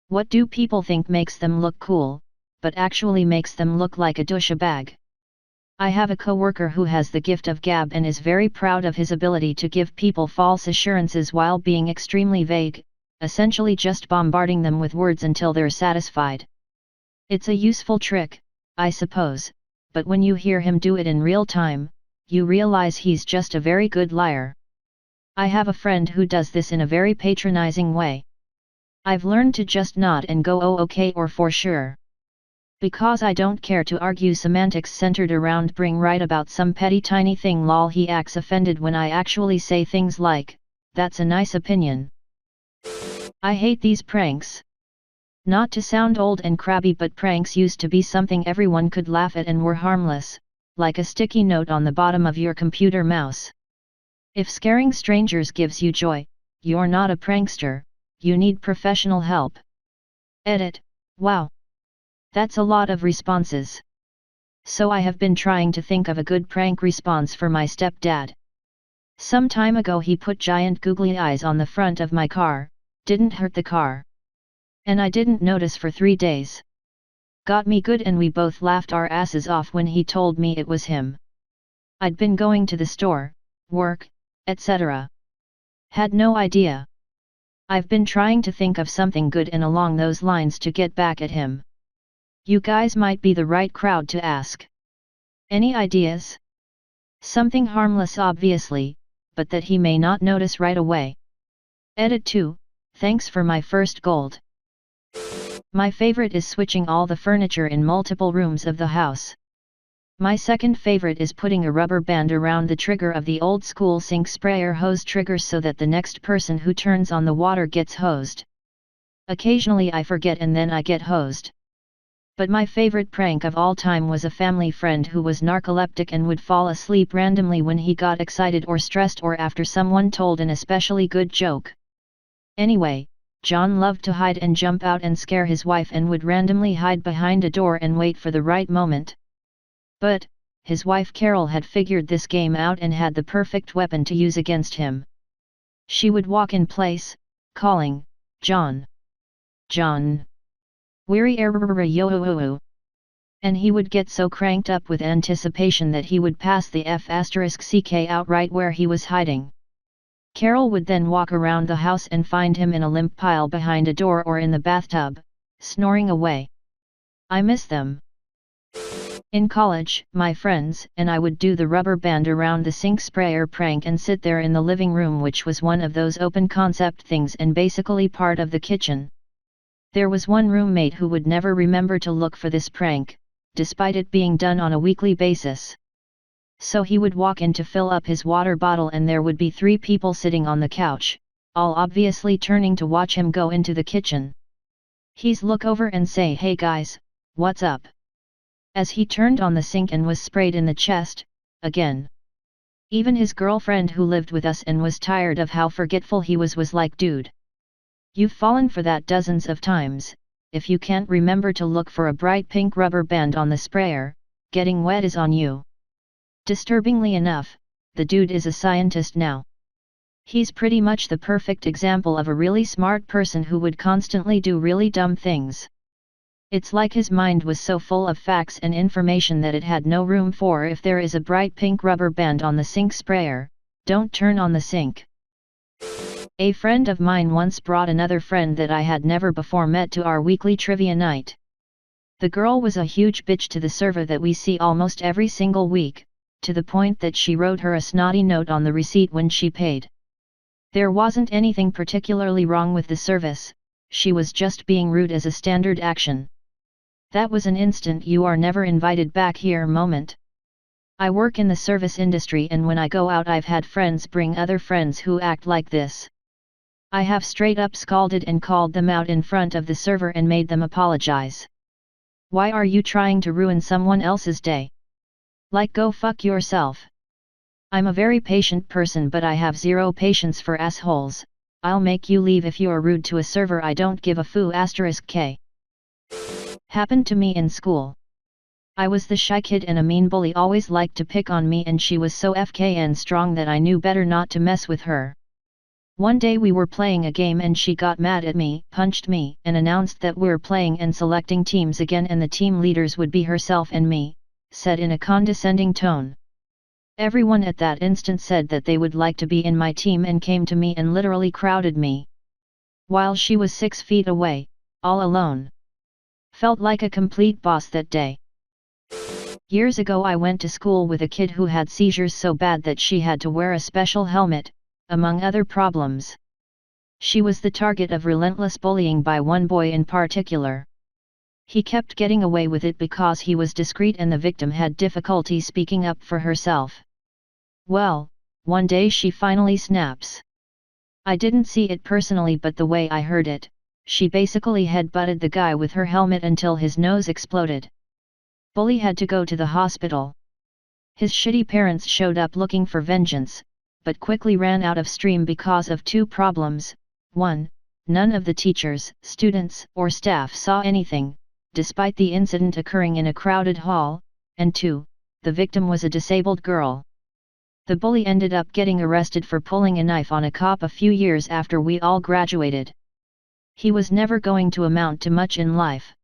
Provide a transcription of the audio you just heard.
What do people think makes them look cool, but actually makes them look like a douchebag? I have a coworker who has the gift of gab and is very proud of his ability to give people false assurances while being extremely vague, essentially just bombarding them with words until they're satisfied. It's a useful trick, I suppose, but when you hear him do it in real time, you realize he's just a very good liar. I have a friend who does this in a very patronizing way. I've learned to just nod and go oh okay or for sure. Because I don't care to argue semantics centered around bring right about some petty tiny thing lol he acts offended when I actually say things like, that's a nice opinion. I hate these pranks. Not to sound old and crabby but pranks used to be something everyone could laugh at and were harmless, like a sticky note on the bottom of your computer mouse. If scaring strangers gives you joy, you're not a prankster, you need professional help. Edit. Wow. That's a lot of responses. So I have been trying to think of a good prank response for my stepdad. Some time ago he put giant googly eyes on the front of my car, didn't hurt the car. And I didn't notice for 3 days. Got me good and we both laughed our asses off when he told me it was him. I'd been going to the store, work, etc. Had no idea. I've been trying to think of something good and along those lines to get back at him. You guys might be the right crowd to ask. Any ideas? Something harmless obviously, but that he may not notice right away. Edit 2, thanks for my first gold. My favorite is switching all the furniture in multiple rooms of the house. My second favorite is putting a rubber band around the trigger of the old school sink sprayer hose trigger so that the next person who turns on the water gets hosed. Occasionally I forget and then I get hosed. But my favorite prank of all time was a family friend who was narcoleptic and would fall asleep randomly when he got excited or stressed or after someone told an especially good joke. Anyway, John loved to hide and jump out and scare his wife and would randomly hide behind a door and wait for the right moment. But, his wife Carol had figured this game out and had the perfect weapon to use against him. She would walk in place, calling, John. John. Weary yo. And he would get so cranked up with anticipation that he would pass the F***ck out right where he was hiding. Carol would then walk around the house and find him in a limp pile behind a door or in the bathtub, snoring away. I miss them. In college, my friends and I would do the rubber band around the sink sprayer prank and sit there in the living room, which was one of those open concept things and basically part of the kitchen. There was one roommate who would never remember to look for this prank, despite it being done on a weekly basis. So he would walk in to fill up his water bottle and there would be 3 people sitting on the couch, all obviously turning to watch him go into the kitchen. He'd look over and say, "Hey guys, what's up?" As he turned on the sink and was sprayed in the chest, again. Even his girlfriend who lived with us and was tired of how forgetful he was like, "Dude. You've fallen for that dozens of times. If you can't remember to look for a bright pink rubber band on the sprayer, getting wet is on you." Disturbingly enough, the dude is a scientist now. He's pretty much the perfect example of a really smart person who would constantly do really dumb things. It's like his mind was so full of facts and information that it had no room for "if there is a bright pink rubber band on the sink sprayer, don't turn on the sink." A friend of mine once brought another friend that I had never before met to our weekly trivia night. The girl was a huge bitch to the server that we see almost every single week, to the point that she wrote her a snotty note on the receipt when she paid. There wasn't anything particularly wrong with the service, she was just being rude as a standard action. That was an instant "you are never invited back here" moment. I work in the service industry and when I go out I've had friends bring other friends who act like this. I have straight up scalded and called them out in front of the server and made them apologize. Why are you trying to ruin someone else's day? Like, go fuck yourself. I'm a very patient person but I have zero patience for assholes. I'll make you leave if you're rude to a server. I don't give a foo *k. Happened to me in school. I was the shy kid and a mean bully always liked to pick on me and she was so fkn strong that I knew better not to mess with her. One day we were playing a game and she got mad at me, punched me, and announced that we're playing and selecting teams again and the team leaders would be herself and me, said in a condescending tone. Everyone at that instant said that they would like to be in my team and came to me and literally crowded me. While she was 6 feet away, all alone. Felt like a complete boss that day. Years ago I went to school with a kid who had seizures so bad that she had to wear a special helmet, among other problems. She was the target of relentless bullying by one boy in particular. He kept getting away with it because he was discreet and the victim had difficulty speaking up for herself. Well, one day she finally snaps. I didn't see it personally, but the way I heard it, she basically head-butted the guy with her helmet until his nose exploded. Bully had to go to the hospital. His shitty parents showed up looking for vengeance, but quickly ran out of steam because of 2 problems. 1. None of the teachers, students, or staff saw anything, despite the incident occurring in a crowded hall, and 2. The victim was a disabled girl. The bully ended up getting arrested for pulling a knife on a cop a few years after we all graduated. He was never going to amount to much in life.